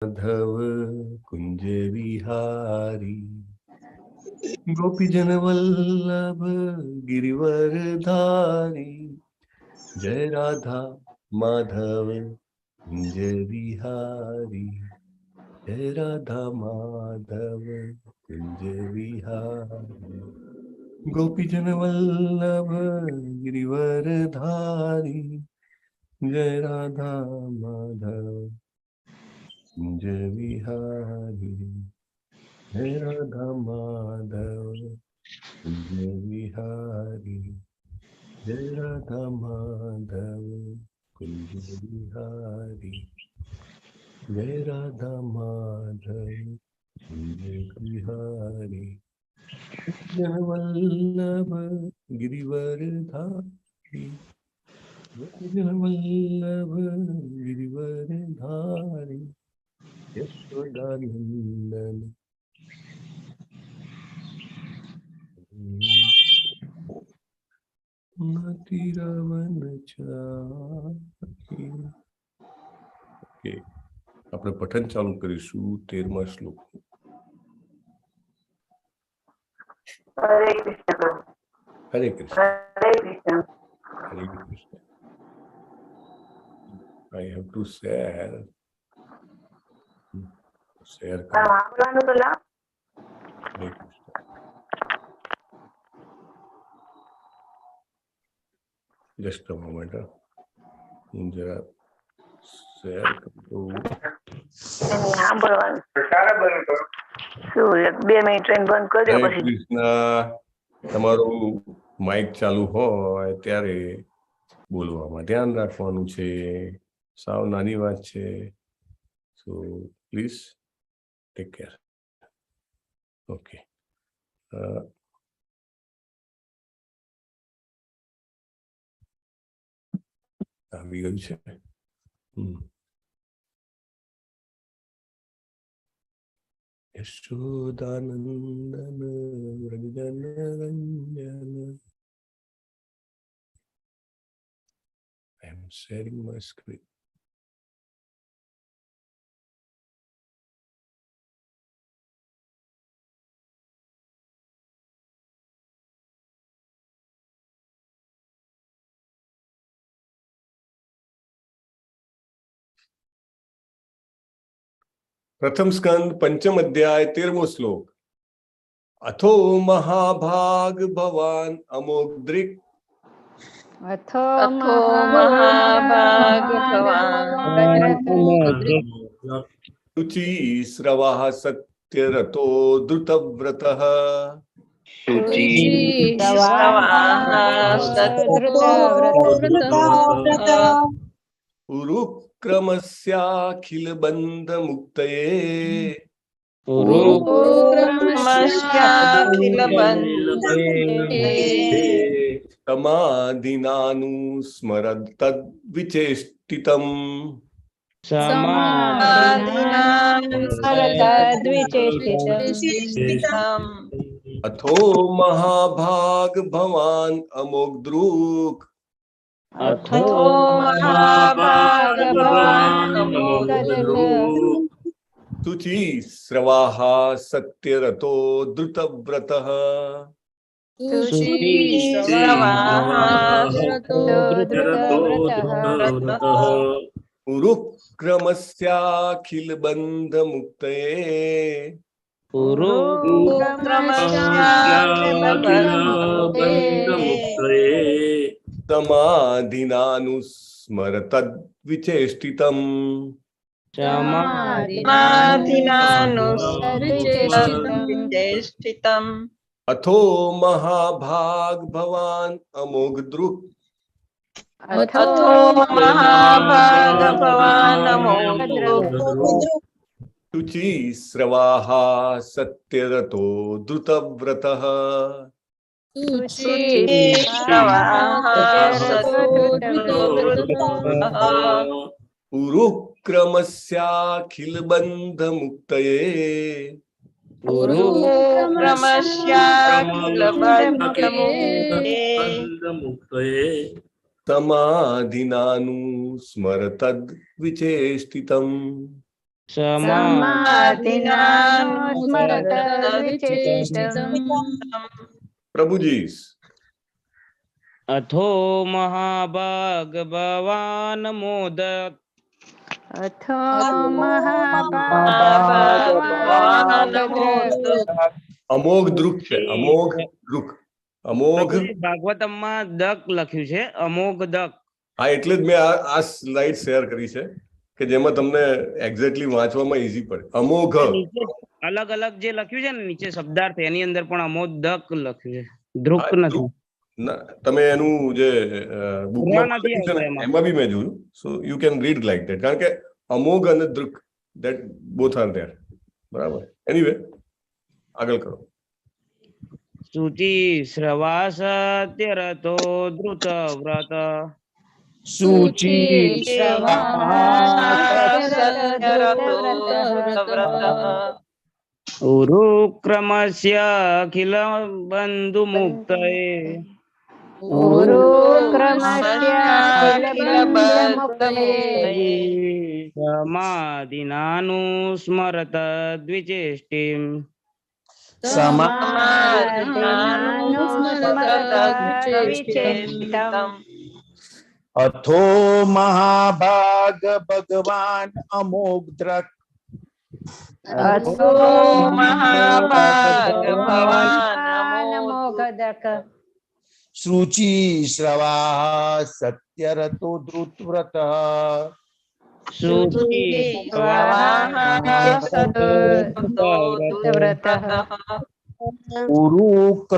माधव कुंज विहारी गोपीजन वल्लभ गिरिवर धारी। जय राधा माधव कुंज विहारी। जय राधा माधव कुंज विहारी। गोपीजन वल्लभ गिरिवर धारी। जय राधा माधव कुंज विहारी। जय राधा माधव कुंज विहारी। जय राधा माधव कुंज विहारी। जय राधा माधव कुंज विहारी। जन वल्लभ गिरिवर धारी। जन वल्लभ गिरिवर धारी। यशोदानंदन मतिरवन चाही। ओके, આપણે પઠન ચાલુ કરીશું 13મા શ્લોક। हरे कृष्ण हरे कृष्ण हरे कृष्ण। हरे Krishna. I have to share कर। हरे कृष्ण। जस्ट अ मोमेंट, હું જરા શેર કરું। હરે કૃષ્ણ। તમારું માઇક ચાલુ હોય ત્યારે બોલવામાં ધ્યાન રાખવાનું છે, સાવ નાની વાત છે। So please take care. Okay, આવી ગયું છે। Yashodanandan व्रजन Ranjan. I am sharing my screen. प्रथम स्कंद पंचम अध्याय 13मो श्लोक। अथो महाभाग भवान अमोद्रिक। अथो महाभाग भवान शुचि स्रवः सत्यरतो द्रुतव्रतः। उरुक्रमस्याखिल बंध मुक्तये। समाधिनानुस्मरतद्विचेष्टितम्। अथो महाभाग भवान अमोघदृक्। शुचि स्रवाः सत्यरतो द्रुतव्रतः। उरुक्रमस्याखिल बंध मुक्तये। समाधिनानुस्मरतद्विचेष्टितम्। अथो महाभाग भवान अमोघदृक्। शुचि स्रवाः सत्यरतो द्रुतव्रतः। उरुक्रमस्याखिल बंध मुक्तये। समाधिनानुस्मरतद्विचेष्टितम्। समाधिनानो स्मरत द्विचेष्टितम् प्रभुजी। अथो महाभाग भवान मोदक अथो महाभागवान् अमोघ द्रुक છે અમોઘ દ્રુક અમોઘ ભાગવતમમાં દક લખ્યું છે અમોઘ દક હા એટલે જ મેં આ સ્લાઇડ શેર કરી છે કે જેમાં તમને એક્ઝેક્ટલી વાંચવામાં ઈઝી પડે અમોઘ અલગ અલગ જે લખ્યું છે ને નીચે શબ્દાર્થ એની અંદર પણ અમોઘ દક લખ્યું છે દ્રુક નથી તમે એનું જે બુકમાં લખ્યું છે ને એમાં બી મેં જોયું so you can read like that કારણ કે અમોઘ અને દ્રુક ધેટ બોથ આર ધેર બરાબર એનીવે આગળ કરો શુચિ શ્રવાસ ત્યરતો દ્રુત વ્રત શુચિ ઉરુક્રમસ્ય અખિલ બંધુ મુક્તયે સમાધિનાનું સ્મરત દ્વિચેષ્ટિમ अथो महाभाग भगवान अमोघ द्रक शुचि श्रवा सत्यरतो द्रुतव्रत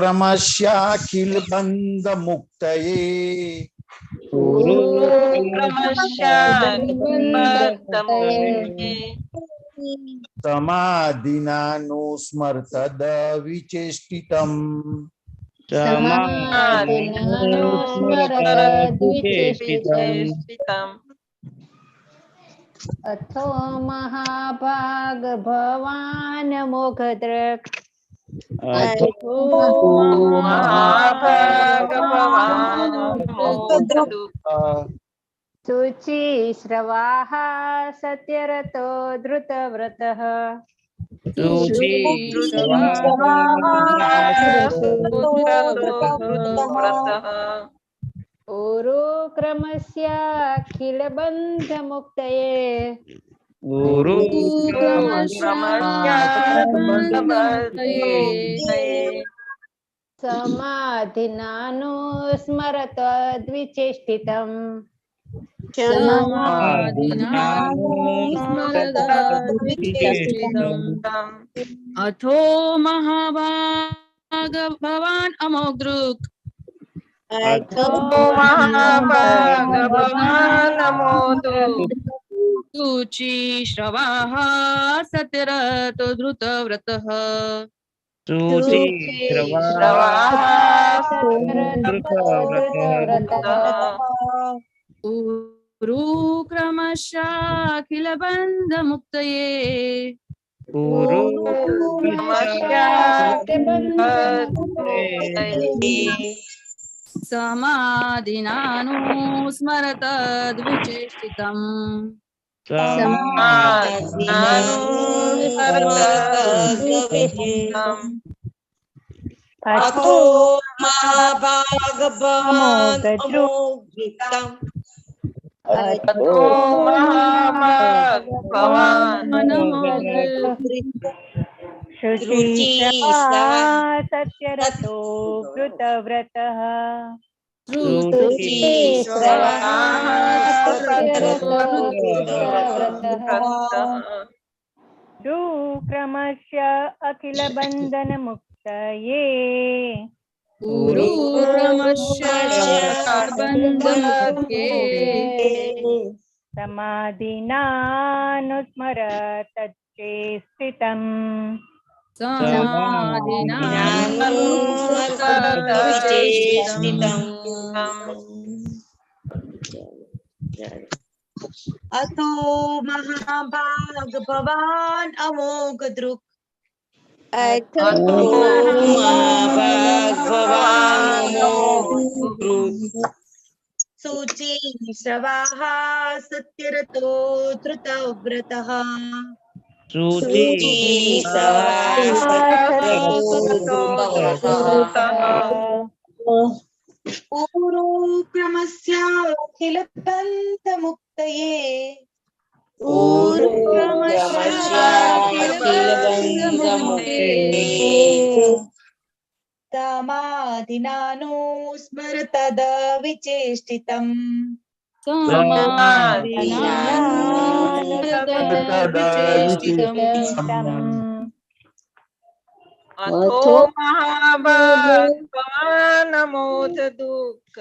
उरुक्रमस्याखिल बंध मुक्तये समाधिनानु स्मर्तद विचेष्टितम् अथो महाभाग भवान मोघद्रक शुचि श्रवाः सत्यरतो द्रुतव्रतः उरुक्रमस्य अखिल बंध मुक्तये समाधिनानु स्मरत द्विचेष्टितम् अथो महाभाग भवान अमोघ द्रुक शुचि श्रवाः सत्यरतो द्रुतव्रतः उरुक्रमस्य अखिल बंध मुक्तये समाधिनानु स्मरत द्विचेष्टितम् अथो महाभाग भवान अमोघद्रुक् शुचि सत्यरतो कृतव्रतः उरुक्रमस्य अखिल बंधन मुक्तये समाधिनानुस्मरत चेष्टितम् अथो महाभाग भवान अमोघ द्रुक शुचि श्रवाः सत्यरतो द्रुतव्रतः શુચિ पूर्वक्रमस्याखिलबन्धमुक्तये समाधिनानुस्मरतदविचेष्टितम् अथो महाभागवानमोद दुःख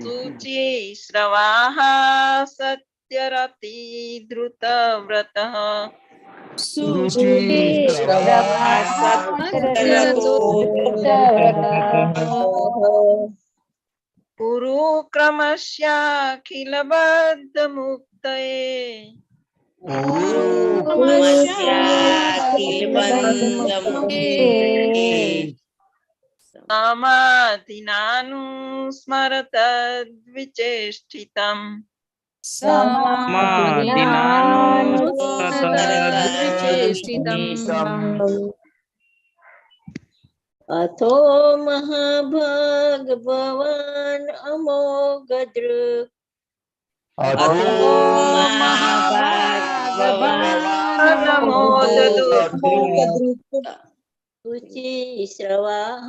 शुचि श्रवाः सत्यरति द्रुतव्रतः कुरु क्रमस्याखिलबद्धमुक्तये समाधिनानुस्मरतद्विचेष्टितम् अथो महाभागवान् अमोघदृक् शुचि श्रवाः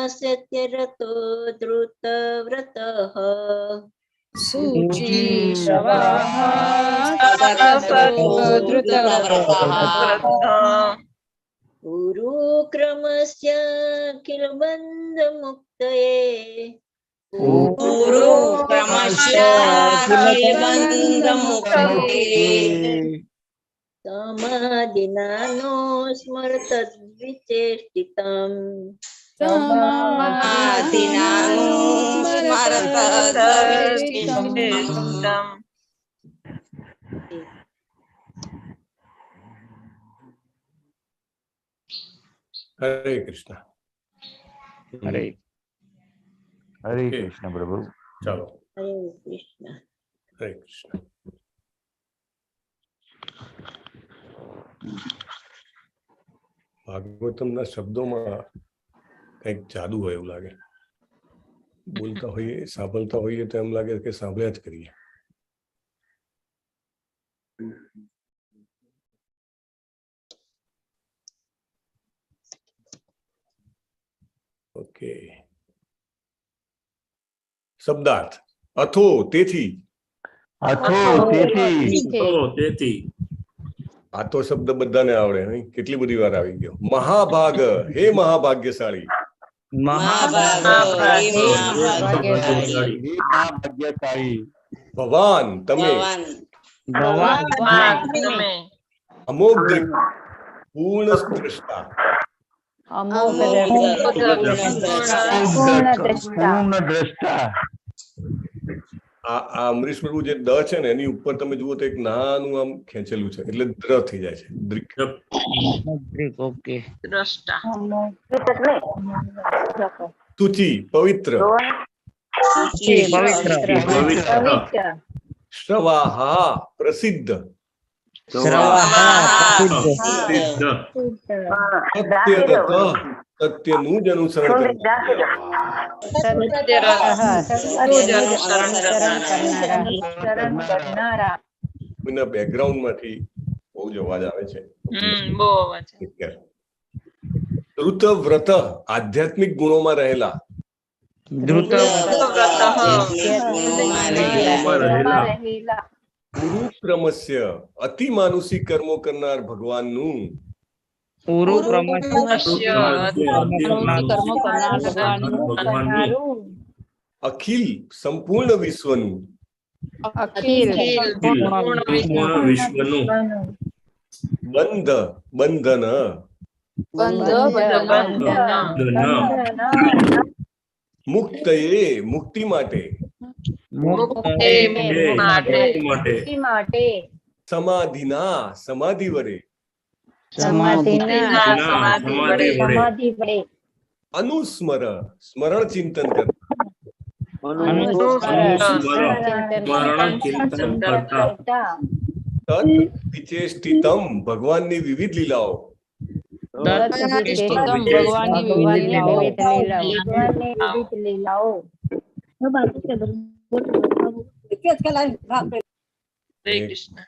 सत्यरतो द्रुतव्रतः गुरु क्रमस्य किलबन्धमुक्तये समाधिनानुस्मरतद्विचेष्टितम् हरे कृष्ण। हरे हरे कृष्ण प्रभु। चलो, हरे कृष्ण। हरे कृष्ण। ભાગવતમના શબ્દોમાં કંઈક જાદુ હોય એવું લાગે. બોલતા હોઈએ, સાંભળતા હોઈએ તો એમ લાગે કે સાંભળ્યા જ કરીએ. ઓકે, શબ્દાર્થ. અથો તેથી. આ તો શબ્દ બધાને આવડે નહીં, કેટલી બધી વાર આવી ગયો. મહાભાગ, હે મહાભાગ્યશાળી. ભવાન, તમે. અમોઘ દૃક, પૂર્ણ દ્રષ્ટા. આ અમરીશ પ્રભુ જે દ છે ને એની ઉપર તમે જુઓ તો એક નાનું આમ ખેંચેલું છે એટલે દ્ર થઈ જાય છે. દ્રિક. ઓકે. શુચિ, પવિત્ર. શ્રવાહા, પ્રસિદ્ધ. સત્યરત, સત્યનું જ અનુસરણ કરનારા. બેકગ્રાઉન્ડ માંથી બહુ જ અવાજ આવે છે. ધૃતવ્રત, આધ્યાત્મિક ગુણોમાં રહેલા. ગુરુ ક્રમસ્ય, અતિ માનુષી કર્મો કરનાર ભગવાનનું. અખિલ, સંપૂર્ણ વિશ્વનું. બંધ, બંધન. મુક્તયે, મુક્તિ માટે. સમાધિના, સમાધિ વડે. અનુસ્મર, સ્મરણ ચિંતન કરનાર. વિચેષ્ટિતમ ભગવાનની વિવિધ લીલાઓ. ભગવાનની વિવિધ લીલાઓ. હરે કૃષ્ણ.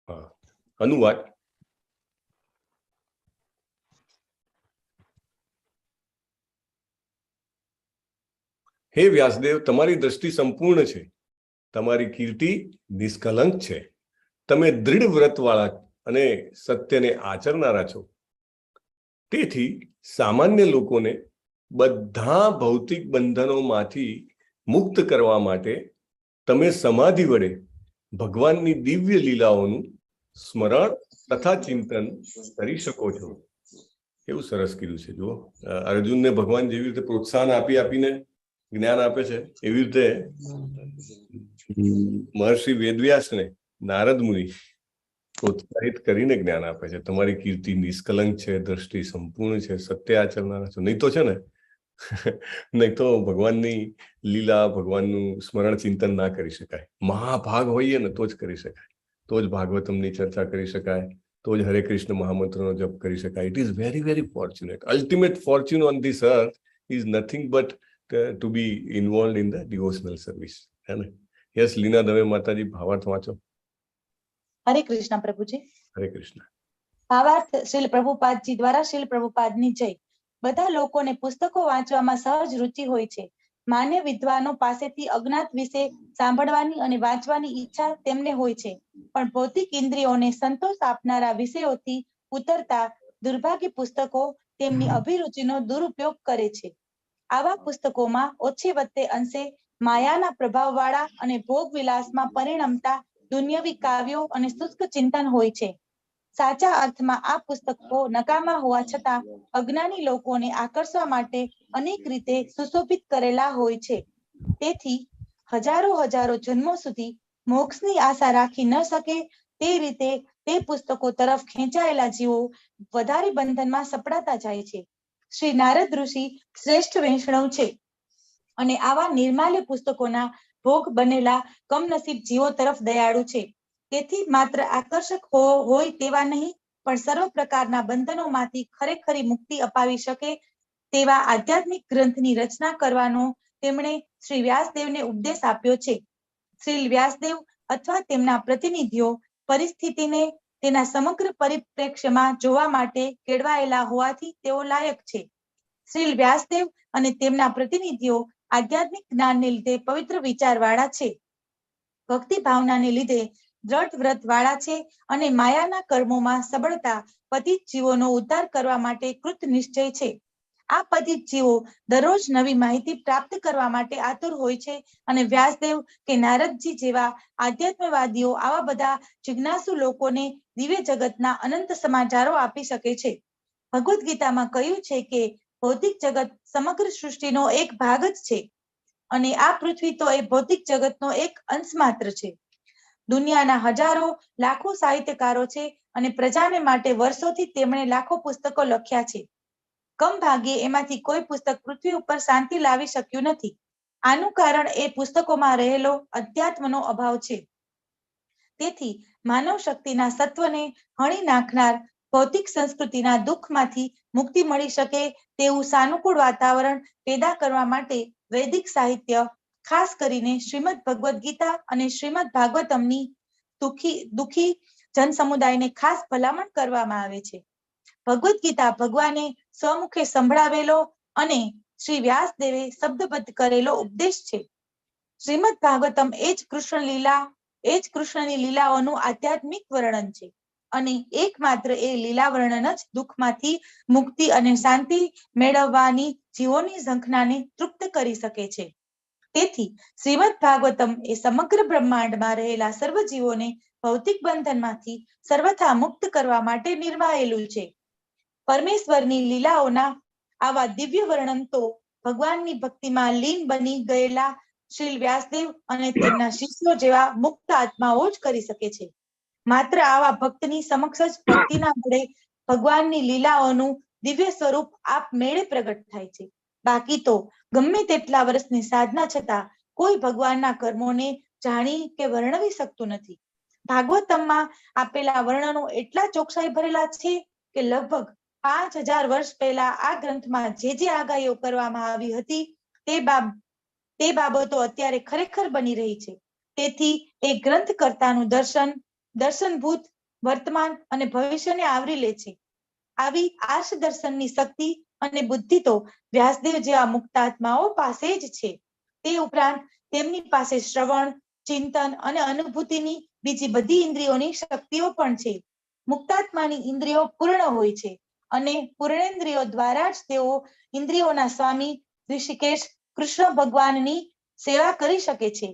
હા. અનુવાદ. હે વ્યાસદેવ, તમારી દ્રષ્ટિ સંપૂર્ણ છે, તમારી કીર્તિ નિષ્કલંક છે, તમે દૃઢ વ્રતવાળા અને સત્યને આચરનારા છો. તેથી સામાન્ય લોકોને બધા ભૌતિક બંધનોમાંથી મુક્ત કરવા માટે તમે સમાધિ વડે ભગવાનની દિવ્ય લીલાઓનું સ્મરણ તથા ચિંતન કરી શકો છો. કેવું સરસ કીધું છે. જુઓ, અર્જુનને ભગવાન જેવી રીતે પ્રોત્સાહન આપીને જ્ઞાન આપે છે, એવી રીતે મહર્ષિ વેદવ્યાસને નારદ મુનિ પ્રોત્સાહિત કરીને જ્ઞાન આપે છે. તમારી કીર્તિ નિષ્કલંક છે, દ્રષ્ટિ સંપૂર્ણ છે, સત્ય આચરનારા છો. નહીં તો છે ને, નહીં તો ભગવાનની લીલા, ભગવાનનું સ્મરણ ચિંતન ના કરી શકાય. મહાભાગ હોઈએ ને તો જ કરી શકાય, તો જ ભાગવતમની ચર્ચા કરી શકાય, તો જ હરે કૃષ્ણ મહામંત્રનો જપ કરી શકાય. It is very very fortunate. Ultimate fortune on this earth is nothing but to be involve in the devotional service. હે ને? યસ લીના દવે માતાજી, ભાવાર્થ વાંચો. હરે કૃષ્ણ પ્રભુજી. હરે કૃષ્ણ. ભાવાર્થ શ્રીલ પ્રભુપાદજી દ્વારા. શ્રીલ પ્રભુપાદની જય. બધા લોકોને પુસ્તકો વાંચવામાં સહજ રુચિ હોય છે. માન્ય વિદ્વાનો પાસેથી અજ્ઞાત વિશે સાંભળવાની અને વાંચવાની ઈચ્છા તેમને હોય છે, પણ ભૌતિક ઇન્દ્રિયોને સંતોષ આપનારા વિષયોથી ઉતરતા દુર્ભાગ્ય પુસ્તકો તેમની અભિરુચિનો દુરુપયોગ કરે છે. આવા પુસ્તકોમાં ઓછે વત્તે અંશે માયાના પ્રભાવવાળા અને ભોગ વિલાસમાં પરિણમતા દુન્યવી કાવ્યો અને શુષ્ક ચિંતન હોય છે. સાચા અર્થમાં આ પુસ્તકો નકામા હોવા છતાં અજ્ઞાની લોકોને આકર્ષવા માટે અનેક રીતે સુશોભિત કરેલા હોય છે. તેથી હજારો જન્મો સુધી મોક્ષની આશા રાખી ન શકે તે રીતે તે પુસ્તકો તરફ ખેંચાયેલા જીવો વધારે બંધનમાં સપડાતા જાય છે. શ્રી નારદ ઋષિ શ્રેષ્ઠ વૈષ્ણવ છે અને આવા નિર્માલ્ય પુસ્તકોના ભોગ બનેલા કમનસીબ જીવો તરફ દયાળુ છે. તેથી માત્ર આકર્ષક હોય તેવા નહીં, પણ સર્વ પ્રકારના બંધનોમાંથી ખરેખરી મુક્તિ અપાવી શકે તેવા આધ્યાત્મિક ગ્રંથની રચના કરવાનો તેમણે શ્રી વ્યાસદેવને ઉપદેશ આપ્યો છે. શ્રી વ્યાસદેવ અથવા તેમના પ્રતિનિધિઓ પરિસ્થિતિને તેના સમગ્ર પરિપ્રેક્ષ્યમાં જોવા માટે કેળવાયેલા હોવાથી તેઓ લાયક છે. શ્રી વ્યાસદેવ અને તેમના પ્રતિનિધિઓ આધ્યાત્મિક જ્ઞાનને લીધે પવિત્ર વિચારવાળા છે, ભક્તિ ભાવનાને લીધે દ્રઢ વ્રત વાળા છે અને માયાના કર્મોમાં સબળતા પતિત જીવોનો ઉદ્ધાર કરવા માટે કૃત નિશ્ચય છે. આ પતિત જીવો દરરોજ નવી માહિતી પ્રાપ્ત કરવા માટે આતુર હોય છે અને વ્યાસદેવ કે નારદજી જેવા આધ્યાત્મવાદીઓ આવા બધા જિજ્ઞાસુ લોકોને દિવ્ય જગતના અનંત સમાચારો આપી શકે છે. ભગવદ્ ગીતામાં કહ્યું છે કે ભૌતિક જગત સમગ્ર સૃષ્ટિનો એક ભાગ જ છે અને આ પૃથ્વી તો એ ભૌતિક જગતનો એક અંશ માત્ર છે. દુનિયાના હજારો લાખો સાહિત્યકારો છે અને પ્રજાને માટે વર્ષોથી તેમણે લાખો પુસ્તકો લખ્યા છે. કમ ભાગ્યે એમાંથી કોઈ પુસ્તક પૃથ્વી ઉપર શાંતિ લાવી શક્યું નથી. આનું કારણ એ પુસ્તકોમાં રહેલો અધ્યાત્મનો અભાવ છે. તેથી માનવ શક્તિના સત્વને હણી નાખનાર ભૌતિક સંસ્કૃતિના દુઃખમાંથી મુક્તિ મળી શકે તેવું સાનુકૂળ વાતાવરણ પેદા કરવા માટે વૈદિક સાહિત્ય, ખાસ કરીને શ્રીમદ ભગવદ્ ગીતા અને શ્રીમદ ભાગવતમની દુઃખી જન સમુદાયને ખાસ ભલામણ કરવામાં આવે છે. ભગવદ્ ગીતા ભગવાને સ્વમુખે સંભળાવેલો અને શ્રી વ્યાસદેવે શબ્દબદ્ધ કરેલો ઉપદેશ છે. શ્રીમદ ભાગવતમ એ જ કૃષ્ણની લીલાઓનું આધ્યાત્મિક વર્ણન છે અને એકમાત્ર એ લીલા વર્ણન જ દુઃખમાંથી મુક્તિ અને શાંતિ મેળવવાની જીવોની ઝંખનાને તૃપ્ત કરી શકે છે. તેથી શ્રીમદ ભાગવતમ એ સમગ્ર બ્રહ્માંડમાં રહેલા સર્વ જીવોને ભૌતિક બંધનમાંથી સર્વથા મુક્ત કરવા માટે નિર્માયેલું છે. પરમેશ્વરની લીલાઓના આવા દિવ્ય વર્ણન તો ભગવાનની ભક્તિમાં લીન બની ગયેલા શ્રી વ્યાસદેવ અને તેમના શિષ્યો જેવા મુક્ત આત્માઓ જ કરી શકે છે. માત્ર આવા ભક્તની સમક્ષ જ ભક્તિના વડે ભગવાનની લીલાઓનું દિવ્ય સ્વરૂપ આપ મેળે પ્રગટ થાય છે. બાકી તો ગમે તેટલા વર્ષની સાધના છતાં કોઈ ભગવાનના કર્મોને જાણી કે વર્ણવી શકતું નથી. ભાગવતમમાં આપેલા વર્ણનો એટલા ચોકસાઈ ભરેલા છે કે લગભગ 5000 વર્ષ પહેલા આ ગ્રંથમાં જે આગાહીઓ કરવામાં આવી હતી તે બાબતો અત્યારે ખરેખર બની રહી છે. તેથી એ ગ્રંથ કર્તાનું દર્શનભૂત વર્તમાન અને ભવિષ્યને આવરી લે છે. આવી આર્ષ દર્શનની શક્તિ અને બુદ્ધિ તો વ્યાસદેવ જેવા મુક્તાત્માઓ પાસે જ છે. તે ઉપરાંત તેમની પાસે શ્રવણ, ચિંતન અને અનુભૂતિની બીજી બધી ઇન્દ્રિયોની શક્તિઓ પણ છે. મુક્તાત્માની ઇન્દ્રિયો પૂર્ણ હોય છે અને પૂર્ણેન્દ્રિયો દ્વારા જ તેઓ ઇન્દ્રિયોના સ્વામી ઋષિકેશ કૃષ્ણ ભગવાનની સેવા કરી શકે છે.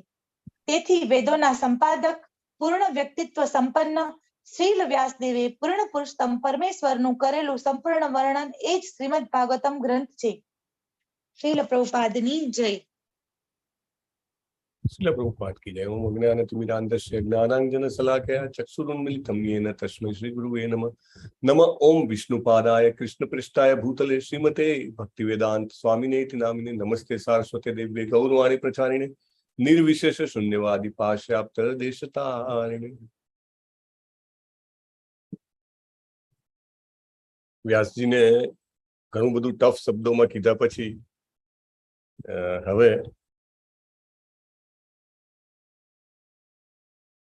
તેથી વેદોના સંપાદક, પૂર્ણ વ્યક્તિત્વ સંપન્ન શ્રીલ વ્યાસદેવે પૂર્ણ પુરુષોત્તમ પરમેશ્વરનું કરેલું સંપૂર્ણ વર્ણન એ જ શ્રીમદ ભાગવતમ ગ્રંથ છે. શ્રીલ પ્રભુપાદની જય. श्रील प्रभुपाद की जय। ओम अज्ञानतिमिरान्धस्य ज्ञानाञ्जनशलाकया चक्षुरुन्मीलितं येन तस्मै श्रीगुरुवे नमः। नमः ओम विष्णुपादाय कृष्णपृष्ठाय भूतले श्रीमते भक्तिवेदांत स्वामिनेति नामिने नमस्ते सारस्वते देव्ये गौरवाणी प्रचारिणे निर्विशेष शून्यवादी पाश्चात्य व्यासजी ने घणું બધું ટફ શબ્દોમાં કીધા પછી હવે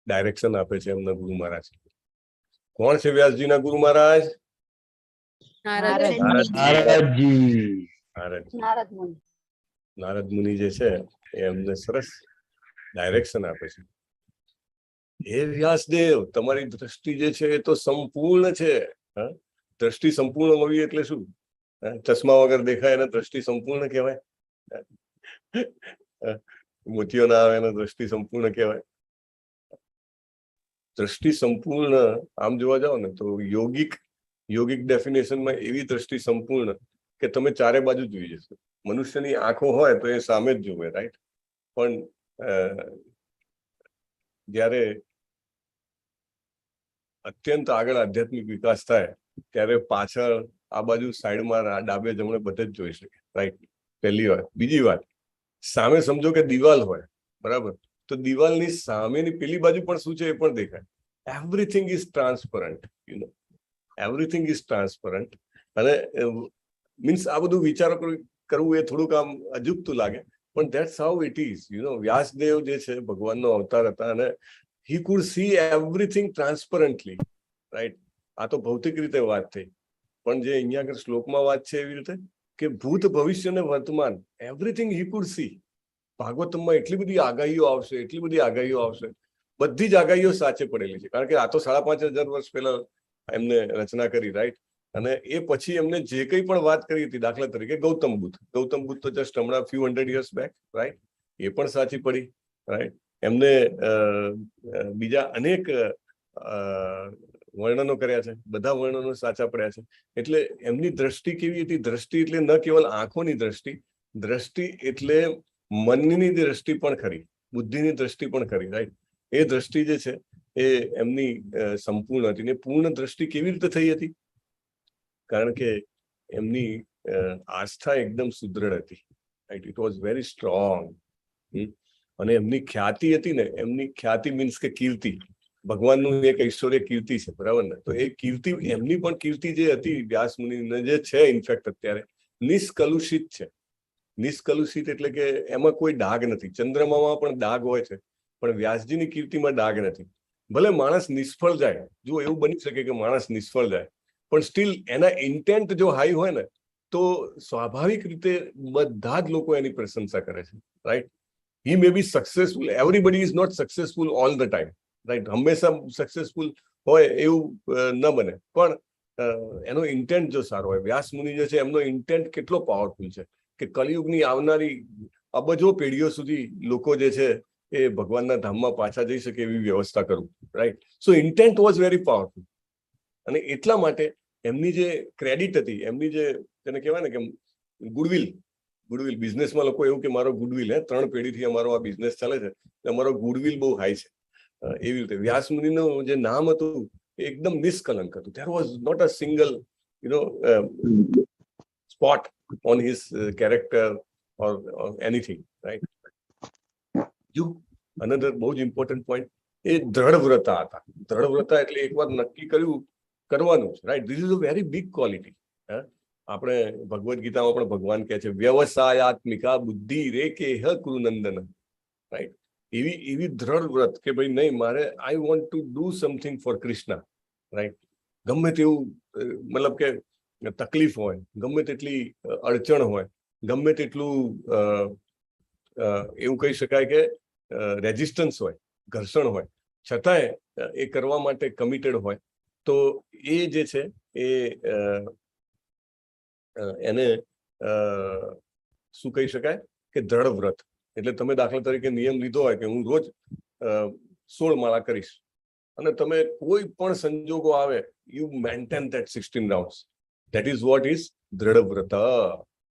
ડાયરેક્શન આપે છે એમના ગુરુ મહારાજ. કોણ છે વ્યાસજીના ગુરુ મહારાજ? નારદ મુનિ જે છે એ એમને સરસ ડાયરેક્શન આપે છે. હે વ્યાસદેવ, તમારી દ્રષ્ટિ જે છે એ તો સંપૂર્ણ છે. દ્રષ્ટિ સંપૂર્ણ હોવી એટલે શું? ચશ્મા વગર દેખાય એને દ્રષ્ટિ સંપૂર્ણ કહેવાય? મોતિયો ના આવે એને દ્રષ્ટિ સંપૂર્ણ કહેવાય? દ્રષ્ટિ સંપૂર્ણ આમ જોવા જાવ ને તો યોગિક ડેફિનેશનમાં એવી દ્રષ્ટિ સંપૂર્ણ કે તમે ચારે બાજુ જોઈ જશો. મનુષ્યની આંખો હોય તો એ સામે જ જોવે, રાઈટ? પણ જ્યારે અત્યંત આગળ આધ્યાત્મિક વિકાસ થાય ત્યારે પાછળ આ બાજુ સાઈડમાં ડાબે જમણે બધે જ જોઈ શકે, રાઈટ? પહેલી વાત. બીજી વાત, સામે સમજો કે દિવાલ હોય, બરાબર? તો દિવાલની સામેની પેલી બાજુ પણ શું છે એ પણ દેખાય. Everything is transparent, everything is transparent. અને મીન્સ આ બધું વિચારો કરવું એ થોડુંક આમ અજુગતું લાગે, પણ that's how it is. Vyasadeva જે છે ભગવાનનો અવતાર હતા અને he could see everything transparently, right? આ તો ભૌતિક રીતે વાત થઈ, પણ જે અહીંયા આગળ શ્લોકમાં વાત છે એવી રીતે કે ભૂત, ભવિષ્ય અને વર્તમાન એવરીથિંગ હી કુડ સી. ભાગવતમાં એટલી બધી આગાહીઓ આવશે, એટલી બધી આગાહીઓ આવશે, બધી જ આગાહીઓ સાચે પડેલી છે. કારણ કે આ તો 5500 વર્ષ પહેલા એમને રચના કરી, રાઈટ? અને એ પછી એમને જે કંઈ પણ વાત કરી હતી, દાખલા તરીકે ગૌતમ બુદ્ધ તો જસ્ટ હમણાં few hundred years back, right? એ પણ સાચી પડી, રાઈટ? એમને બીજા અનેક વર્ણનો કર્યા છે, બધા વર્ણનો સાચા પડ્યા છે. એટલે એમની દ્રષ્ટિ કેવી હતી? દ્રષ્ટિ એટલે ન કેવલ આંખોની દ્રષ્ટિ, દ્રષ્ટિ એટલે મનની દ્રષ્ટિ પણ ખરી, બુદ્ધિની દ્રષ્ટિ પણ ખરી, રાઈટ? એ દ્રષ્ટિ જે છે એ એમની સંપૂર્ણ હતી. ને પૂર્ણ દ્રષ્ટિ કેવી રીતે થઈ હતી? કારણ કે એમની આસ્થા એકદમ સુદૃઢ હતી, right? It was very strong. અને એમની ખ્યાતિ હતી ને, એમની ખ્યાતિ મીન્સ કે કીર્તિ, ભગવાનનું એક ઐશ્વર્ય કીર્તિ છે, બરાબર ને? તો એ કીર્તિ, એમની પણ કીર્તિ જે હતી વ્યાસ મુનિને જે છે, ઇનફેક્ટ અત્યારે નિષ્કલુષિત છે. નિષ્કલુષિત એટલે કે એમાં કોઈ ડાઘ નથી. ચંદ્રમામાં પણ ડાઘ હોય છે, પણ વ્યાસજીની કીર્તિમાં ડાઘ નથી. ભલે માણસ નિષ્ફળ જાય, જો એવું બની શકે કે માણસ નિષ્ફળ જાય, પણ સ્ટીલ એના ઇન્ટેન્ટ જો હાઈ હોય ને તો સ્વાભાવિક રીતે બધા જ લોકો એની પ્રશંસા કરે છે, right? He may be successful, everybody is not successful all the time, right? હંમેશા સક્સેસફુલ હોય એવું ન બને, પણ એનો ઇન્ટેન્ટ જો સારો હોય. વ્યાસ મુનિ જે છે એમનો ઇન્ટેન્ટ કેટલો પાવરફુલ છે કે કલિયુગની આવનારી અબજો પેઢીઓ સુધી લોકો જે છે એ ભગવાનના ધામમાં પાછા જઈ શકે એવી વ્યવસ્થા કરવું, right? So intent was very powerful. અને એટલા માટે એમની જે ક્રેડિટ હતી, એમની જે તેને કહેવાય ને કે ગુડવિલ, બિઝનેસમાં લોકો એવું કે મારો ગુડવિલ, 3 પેઢીથી અમારો આ બિઝનેસ ચાલે છે, અમારો ગુડવિલ બહુ હાઈ છે. એવી રીતે વ્યાસ મુનિનું જે નામ હતું એ એકદમ નિષ્કલંક હતું. There was not a single spot on his character or anything, right? Another બહુ જ ઇમ્પોર્ટન્ટ પોઈન્ટ, એ દ્રઢવ્રતા હતા. દ્રઢવ્રતા એટલે એકવાર નક્કી કર્યું કરવાનું છે, right? This is a very big quality. આપણે ભગવદ્ ગીતામાં પણ ભગવાન કહે છે વ્યવસાયાત્મિકા બુદ્ધિ રે કે હ કુરુનંદન, રાઈટ? એવી દ્રઢ વ્રત કે ભાઈ નહીં, મારે I want to do something for Krishna, right? ગમે તેવું મતલબ કે તકલીફ હોય, ગમે તેટલી અડચણ હોય, ગમે તેટલું એવું કહી શકાય કે રેઝિસ્ટન્સ હોય, ઘર્ષણ હોય, છતાંય એ કરવા માટે કમિટેડ હોય, તો એ જે છે એને શું કહી શકાય કે દ્રઢ વ્રત. એટલે તમે દાખલા તરીકે નિયમ લીધો હોય કે હું રોજ 16 માળા કરીશ, અને તમે કોઈ પણ સંજોગો આવે, you maintain that 16 rounds. That is what is દ્રઢ વ્રત,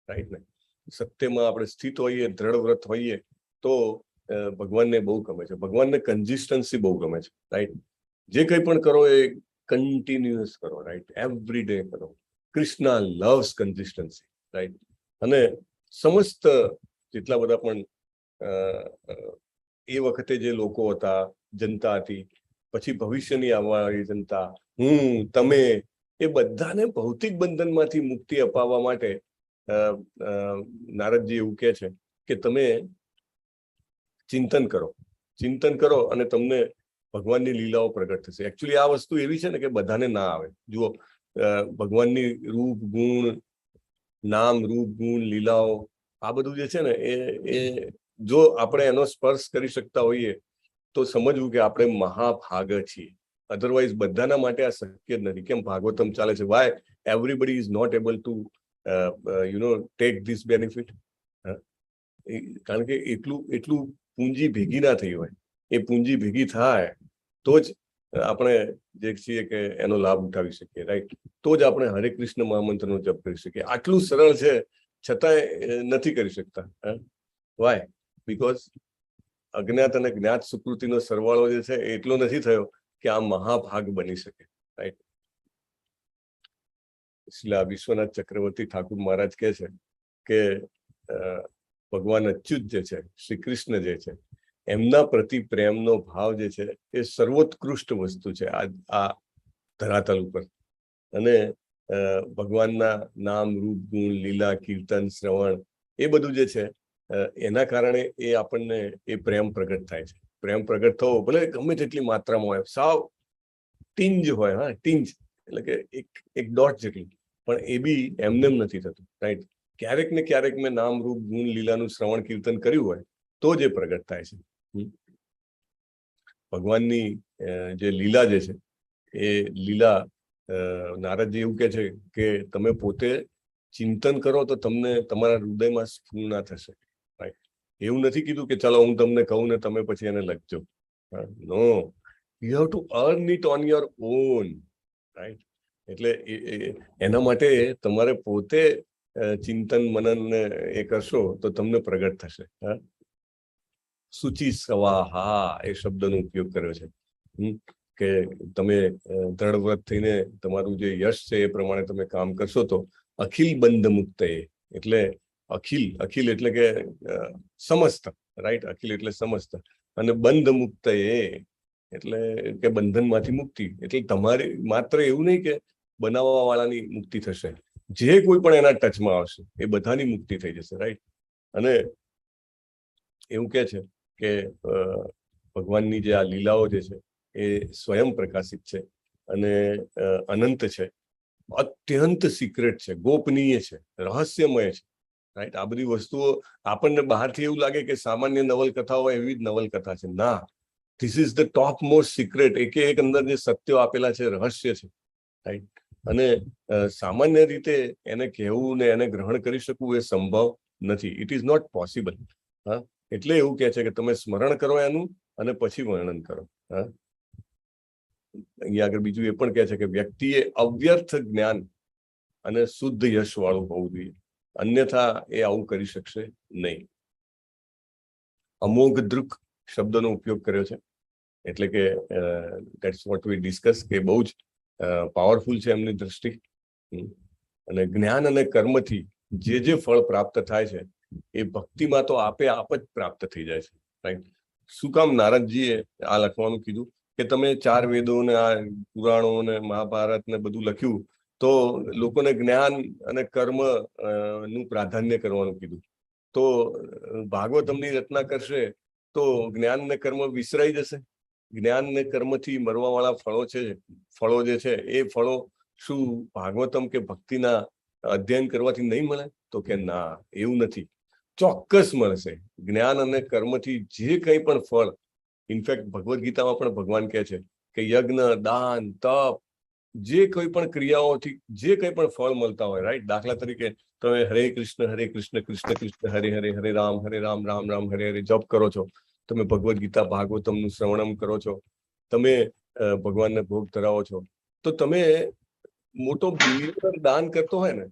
રાઈટ ને? સત્યમાં આપણે સ્થિત હોઈએ, દ્રઢ વ્રત હોઈએ, તો ભગવાનને બહુ ગમે છે. ભગવાનને કન્સિસ્ટન્સી બહુ ગમે છે, રાઈટ? જે કંઈ પણ કરો એ કન્ટિન્યુઅસ કરો, રાઈટ? એવરી ડે કરો. Krishna loves consistency, right? અને સમસ્ત જેટલા બધા પણ એ વખતે જે લોકો હતા, જનતા હતી, પછી ભવિષ્યની આવવાવાળી જનતા, હું, તમે, એ બધાને ભૌતિક બંધનમાંથી મુક્તિ અપાવવા માટે નારદજી એવું કહે છે કે તમે ચિંતન કરો અને તમને ભગવાનની લીલાઓ પ્રગટ થશે. એકચ્યુઅલી આ વસ્તુ એવી છે ને કે બધાને ના આવે. જુઓ, ભગવાનની રૂપ ગુણ, નામ, રૂપ ગુણ, લીલાઓ, આ બધું જે છે ને એ જો આપણે એનો સ્પર્શ કરી શકતા હોઈએ તો સમજવું કે આપણે મહાભાગ છીએ. અધરવાઇઝ બધાના માટે આ શક્ય જ નથી. કેમ ભાગવતમ ચાલે છે? Why everybody is not able to take this benefit? કારણ કે એટલું પૂંજી ભેગી ના થઈ હોય. એ પૂંજી ભેગી થાય તો જ આપણે જે છીએ કે એનો લાભ ઉઠાવી શકીએ, રાઈટ? તો જ આપણે હરે કૃષ્ણ મહામંત્રનો જપ કરી શકીએ. આટલું સરળ છે છતાંય નથી કરી શકતા. વાય? બીકોઝ અજ્ઞાત અને જ્ઞાત સુકૃતિનો સરવાળો જે છે એટલો નથી થયો કે આ મહાભાગ બની શકે, રાઈટ? શ્રી વિશ્વનાથ ચક્રવર્તી ઠાકુર મહારાજ કહે છે કે ભગવાન અચ્યુત જે છે, શ્રી કૃષ્ણ જે છે, એમના પ્રતિ પ્રેમનો ભાવ જે છે એ સર્વોત્કૃષ્ટ વસ્તુ છે આ ધરાતલ ઉપર. અને ભગવાનના નામ, રૂપ, ગુણ, લીલા, કીર્તન, શ્રવણ, એ બધું જે છે એના કારણે એ આપણને એ પ્રેમ પ્રગટ થાય છે. પ્રેમ પ્રગટ થવો ભલે ગમે તેટલી માત્રામાં હોય, સાવ ટીંજ હોય, હા, ટીંજ એટલે કે એક ડોટ જેટલી, પણ એ બી એમનેમ નથી થતું, રાઈટ? ક્યારેક ને ક્યારેક મેં નામ, રૂપ, ગુણ, લીલાનું શ્રવણ કીર્તન કર્યું હોય તો જ એ પ્રગટ થાય છે. ભગવાનની જે લીલા જે છે એ લીલા, નારદજી એવું કહે છે કે તમે પોતે ચિંતન કરો તો તમને તમારા હૃદયમાં સ્ફૂર્ણા થશે, રાઈટ? એવું નથી કીધું કે ચાલો હું તમને કહું ને તમે પછી એને લખજો. No, you have to earn it on your own, right? એટલે એના માટે તમારે પોતે ચિંતન મનન એ કરશો તો તમને પ્રગટ થશે. સૂચિ સ્વાહા એ શબ્દનો ઉપયોગ કર્યો છે કે તમે દ્રઢવ્રત થઈને તમારું જે યશ છે એ પ્રમાણે તમે કામ કરશો તો અખિલ બંધ મુક્ત, એટલે અખિલ એટલે કે સમસ્ત, રાઈટ? અખિલ એટલે સમસ્ત, અને બંધ મુક્ત એટલે કે બંધનમાંથી મુક્તિ. એટલે તમારે માત્ર એવું નહીં કે બનાવવા વાળાની મુક્તિ થશે, જે કોઈ પણ એના ટચમાં આવશે એ બધાની મુક્તિ થઈ જશે, રાઈટ? અને એવું કહે છે કે ભગવાનની જે આ લીલાઓ જે છે એ સ્વયં પ્રકાશિત છે અને અનંત છે, અત્યંત સિક્રેટ છે, ગોપનીય છે, રહસ્યમય છે, રાઈટ? આ બધી વસ્તુઓ આપણને બહારથી એવું લાગે કે સામાન્ય નવલકથા હોય એવી જ નવલકથા છે. ના, this is the top most secret. એક અંદર જે સત્યો આપેલા છે, રહસ્ય છે, રાઈટ? અને સામાન્ય રીતે એને કહેવું ને એને ગ્રહણ કરી શકવું એ સંભવ નથી. It is not possible. હા, એટલે એવું કહે છે કે તમે સ્મરણ કરો એનું અને પછી વર્ણન કરો. હા, અહીંયા આગળ બીજું એ પણ કહે છે કે વ્યક્તિએ અવ્યર્થ જ્ઞાન અને શુદ્ધ યશ વાળું હોવું જોઈએ, અન્યથા એ આવું કરી શકશે નહીં. અમોઘ દૃક શબ્દનો ઉપયોગ કર્યો છે, એટલે કે ધેટ્સ વોટ વી ડિસ્કસ, કે બહુ જ પાવરફુલ છે એમની દ્રષ્ટિ. અને જ્ઞાન અને કર્મથી જે ફળ પ્રાપ્ત થાય છે એ ભક્તિમાં તો આપે આપ જ પ્રાપ્ત થઈ જાય છે, રાઈટ? શું કામ નારદજીએ આ લખવાનું કીધું કે તમે 4 વેદો ને આ પુરાણો ને મહાભારત ને બધું લખ્યું તો લોકોને જ્ઞાન અને કર્મ નું પ્રાધાન્ય કરવાનું કીધું. તો ભાગવતમની રચના કરશે તો જ્ઞાન ને કર્મ વિસરાઈ જશે. જ્ઞાન ને કર્મથી મરવા વાળા ફળો જે છે એ ફળો શું ભાગવતમ કે ભક્તિના અધ્યયન કરવાથી નહીં મળે? તો કે ના, એવું નથી, ચોક્કસ મળશે. જ્ઞાન અને કર્મથી જે કંઈ પણ ફળ, ઇનફેક્ટ ભગવદ્ ગીતામાં પણ ભગવાન કહે છે કે યજ્ઞ, દાન, તપ, જે કોઈ પણ ક્રિયાઓથી જે કંઈ પણ ફળ મળતા હોય, રાઈટ? દાખલા તરીકે તમે હરે કૃષ્ણ કૃષ્ણ કૃષ્ણ હરે હરે, હરે રામ રામ રામ હરે હરે જપ કરો છો, તમે ભગવદ્ ગીતા ભાગવતમનું શ્રવણમ કરો છો, તમે ભગવાનને ભોગ ધરાવો છો, તો તમે મોટો બિલિયનર દાન કરતો હોય ને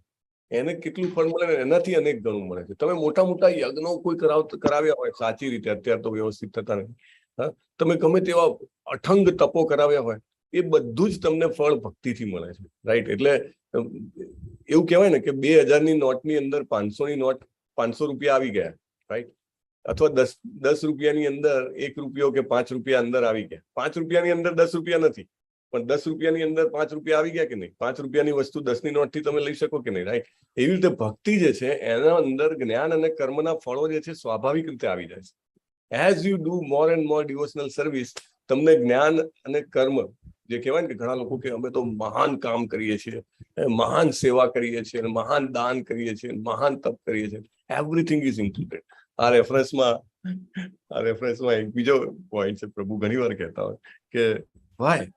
એને કેટલું ફળ મળે ને એનાથી અનેક ગણું મળે છે. તમે મોટા મોટા યજ્ઞો કોઈ કરાવ્યા હોય સાચી રીતે, અત્યારે તો વ્યવસ્થિત થતા નથી, હા, તમે ગમે તેવા અઠંગ તપો કરાવ્યા હોય, એ બધું જ તમને ફળ ભક્તિથી મળે છે, રાઈટ? એટલે એવું કહેવાય ને કે 2000ની નોટની અંદર 500ની નોટ 500 રૂપિયા આવી ગયા, રાઈટ? અથવા 10 રૂપિયાની અંદર 1 રૂપિયો કે 5 રૂપિયા અંદર આવી ગયા. 5 રૂપિયાની અંદર 10 રૂપિયા નથી, પણ 10 રૂપિયાની અંદર 5 રૂપિયા આવી ગયા કે નહીં? 5 રૂપિયાની વસ્તુ 10ની નોટથી તમે લઈ શકો કે નહીં, રાઈટ? એવી રીતે ભક્તિ જે છે એના અંદર જ્ઞાન અને કર્મના ફળો જે છે સ્વાભાવિક રીતે આવી જાય છે. As you do more and more devotional service, તમને જ્ઞાન અને કર્મ જે કહેવાય ને કે ઘણા લોકો કે અમે તો મહાન કામ કરીએ છીએ, મહાન સેવા કરીએ છીએ, મહાન દાન કરીએ છીએ, મહાન તપ કરીએ છીએ, એવરીથિંગ ઇઝ ઇન્ક્લુડેડ. આ રેફરન્સમાં એક બીજો પોઈન્ટ છે. પ્રભુ ઘણી વાર કહેતા હોય કે ભાઈ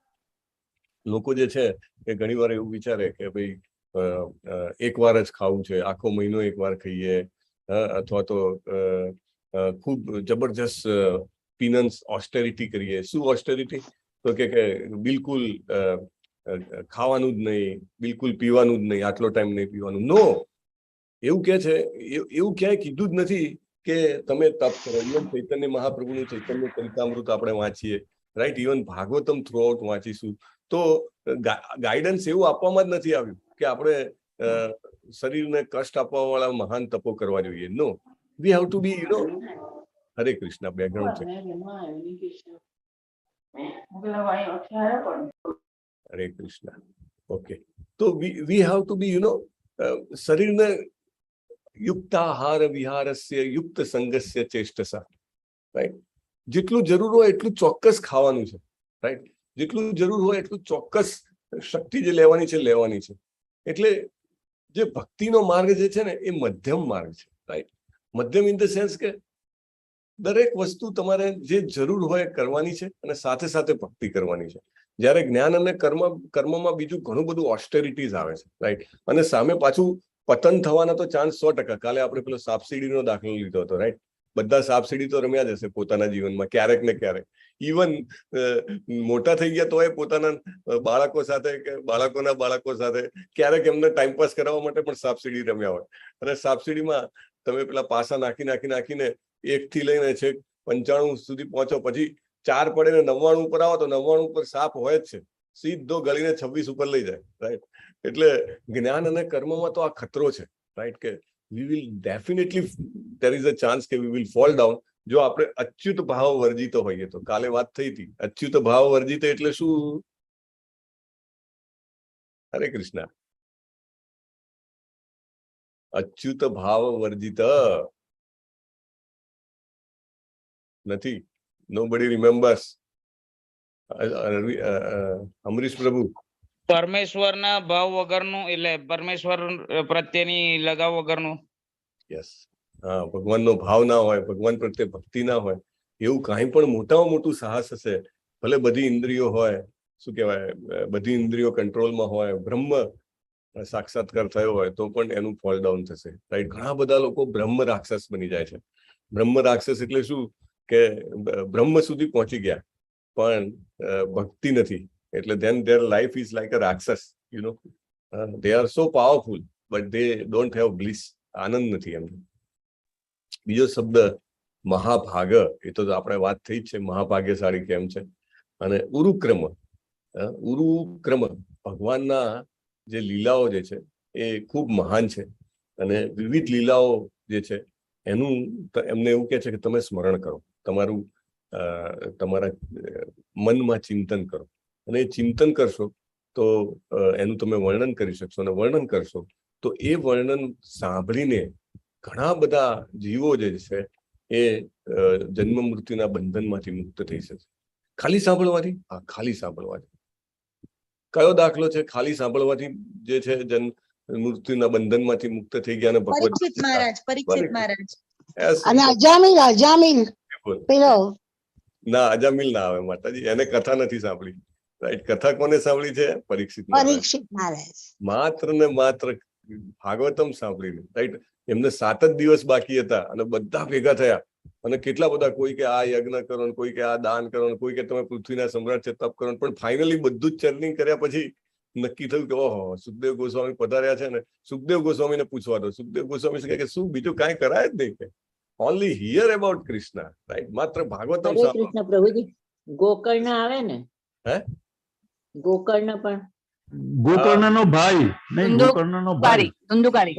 લોકો જે છે એ ઘણી વાર એવું વિચારે કે ભાઈ એક વાર જ ખાવું છે, આખો મહિનો એક વાર ખાઈએ, અથવા તો ખૂબ જબરજસ્ત પીનન્સ ઓસ્ટેરિટી કરીએ. શું ઓસ્ટેરિટી? તો કે બિલકુલ ખાવાનું જ નહીં, બિલકુલ પીવાનું જ નહીં, આટલો ટાઈમ નહીં પીવાનું. નો, એવું કે છે, એવું ક્યાંય કીધું જ નથી કે તમે તપ કરો. ઇવન ચૈતન્ય મહાપ્રભુનું ચૈતન્ય ચરિતામૃત આપણે વાંચીએ, right? Even Bhagavatam throughout વાંચીશું તો ગાઈડન્સ એવું આપવામાં જ નથી આવ્યું કે આપણે શરીરને કષ્ટ આપવા વાળા મહાન તપો કરવા જોઈએ. નો, we have to B Hare Krishna background છે. હરે કૃષ્ણ. ઓકે, તો વી હેવ ટુ બી શરીરને યુક્તાહાર વિહારસ્ય યુક્ત સંગસ્ય ચેષ્ટસા, રાઈટ? જેટલું જરૂર હોય એટલું ચોક્કસ ખાવાનું છે, રાઈટ? જેટલું જરૂર હોય એટલું ચોક્કસ શક્તિ જે લેવાની છે. એટલે જે ભક્તિનો માર્ગ જે છે ને એ મધ્યમ માર્ગ છે, રાઈટ? મધ્યમ ઇન ધ સેન્સ કે દરેક વસ્તુ તમારે જે જરૂર હોય કરવાની છે અને સાથે સાથે ભક્તિ કરવાની છે. જ્યારે જ્ઞાન અને કર્મમાં બીજું ઘણું બધું ઓસ્ટેરિટીઝ આવે છે, રાઈટ? અને સામે પાછું પતન થવાના તો ચાન્સ 100%. કાલે આપણે પેલો સાપસીડીનો દાખલો લીધો હતો, રાઈટ? બધા સાપસીડી તો રમ્યા જ હશે પોતાના જીવનમાં ક્યારેક ને ક્યારેક. ઇવન મોટા થઈ ગયા તોય પોતાના બાળકો સાથે કે બાળકોના બાળકો સાથે ક્યારેક એમને ટાઈમપાસ કરાવવા માટે પણ સાપસીડી રમ્યા હોય. અને સાપસીડીમાં તમે પેલા પાસા નાખીને 1 થી લઈને છેક 95 સુધી પહોંચો, પછી 4 પડે ને 99 ઉપર આવો તો 99 ઉપર સાપ હોય જ છે, સીધો ગળીને 26 ઉપર લઈ જાય, રાઈટ? એટલે જ્ઞાન અને કર્મમાં તો આ ખતરો છે, રાઈટ? કે we will definitely, there is a chance કે we will fall down જો આપણે અચ્યુત ભાવ વર્જિત હોઈએ તો. કાલે વાત થઈ હતી અચ્યુત ભાવ વર્જિત એટલે શું? હરે કૃષ્ણ. અચ્યુત ભાવ વર્જિત નથી. nobody remembers. અમરીશ પ્રભુ. પરમેશ્વરના ભાવ વગરનું, એટલે પરમેશ્વર પ્રત્યેની લગાવ વગરનું. યસ, હા, ભગવાનનો ભાવ ના હોય, ભગવાન પ્રત્યે ભક્તિ ના હોય, એવું કાંઈ પણ મોટામાં મોટું સાહસ હશે, ભલે બધી ઇન્દ્રિયો હોય, શું કહેવાય, બધી ઇન્દ્રિયો કંટ્રોલમાં હોય, બ્રહ્મ સાક્ષાત્કાર થયો હોય, તો પણ એનું ફોલ ડાઉન થશે, રાઈટ? ઘણા બધા લોકો બ્રહ્મ રાક્ષસ બની જાય છે. બ્રહ્મ રાક્ષસ એટલે શું કે બ્રહ્મ સુધી પહોંચી ગયા પણ ભક્તિ નથી, એટલે then their life is like a રાક્ષસ, they are so powerful but they don't have bliss. આનંદ નથી એમને. બીજો શબ્દ મહાભાગ, એ તો આપણે વાત થઈ જ છે, મહાભાગ્યશાળી કેમ છે. અને ઉરુક્રમ, ભગવાનના જે લીલાઓ જે છે એ ખૂબ મહાન છે. અને વિવિધ લીલાઓ જે છે એનું એમને એવું કહે છે કે તમે સ્મરણ કરો, તમારા મનમાં ચિંતન કરો, અને એ ચિંતન કરશો તો એનું તમે વર્ણન કરી શકશો, અને વર્ણન કરશો તો એ વર્ણન સાંભળીને ઘણા બધા જીવો જે છે એ જન્મ મૃત્યુના બંધનમાંથી મુક્ત થઈ શકે. ખાલી સાંભળવાથી? હા, ખાલી સાંભળવાથી. કયો દાખલો છે ખાલી સાંભળવાથી જે છે જન્મ મૃત્યુના બંધનમાંથી મુક્ત થઈ ગયા અને પરીક્ષિત મહારાજ અને અજામિલ પેલો ના, અજામિલ ના આવે માતાજી, એને કથા નથી સાંભળી. રાઈટ, કથા કોને સાંભળી છે? પરીક્ષિત મહારાજ. માત્ર ને માત્ર ભાગવતમ સાંભળીને. રાઈટ, એમને 7 જ દિવસ બાકી હતા અને બધા ભેગા થયા, અને કેટલા બધા, કોઈ કે આ યજ્ઞ કરો, કોઈ કે આ દાન કરો, કોઈ કે તમે પૃથ્વીના સમ્રાટ છે તપ કરો, પણ ફાઇનલી બધું જ ચર્નિંગ કર્યા પછી નક્કી થયું કે ઓહો, સુખદેવ ગોસ્વામી પધાર્યા છે ને સુખદેવ ગોસ્વામીને પૂછવા દો. સુખદેવ ગોસ્વામી કહે કે શું બીજું કાંઈ કરાય જ નહીં, કે only here about Krishna. Right, માત્ર ભાગવતમ હરે કૃષ્ણ પ્રભુજી, ગોકર્ણ આવે ને? હે, ગોકર્ણ પણ ગોકર્ણનો ભાઈ નહીં, ગોકર્ણનો ભાઈ ધંધુકારી.